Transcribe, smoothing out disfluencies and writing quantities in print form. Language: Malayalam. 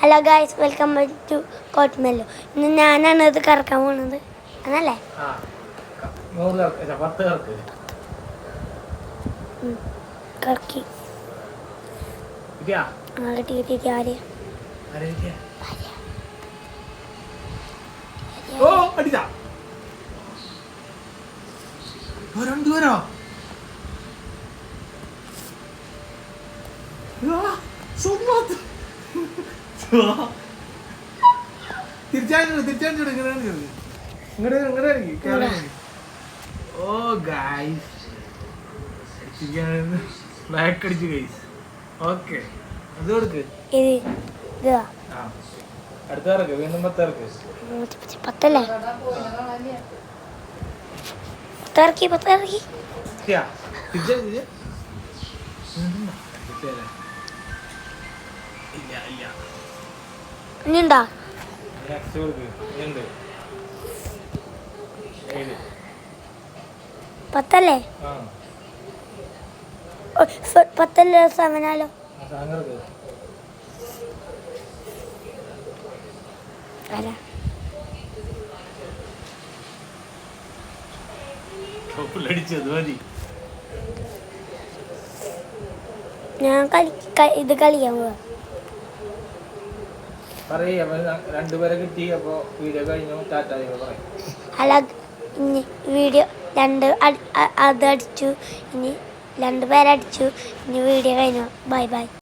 Hello guys, welcome back to കോട്ട്മെല്ലോ. ഇന്ന് ഞാനാണ് ഇത് കറക്കാൻ പോകുന്നത്, അതല്ലേ? കറക്കി പത്തല്ലേ? പത്തിറക്കി ഇനിയുണ്ടാ? പത്തല്ലേ? പത്തല്ലേ? സെവനാലോ? ഞാൻ ഇത് കളിക്കാൻ പോവാ. രണ്ടുപേരെ കിട്ടി. അപ്പൊ വീഡിയോ കഴിഞ്ഞു. അല്ല, ഇനി വീഡിയോ അത് അടിച്ചു, ഇനി 2 പേരടിച്ചു, ഇനി വീഡിയോ കഴിഞ്ഞു. Bye bye.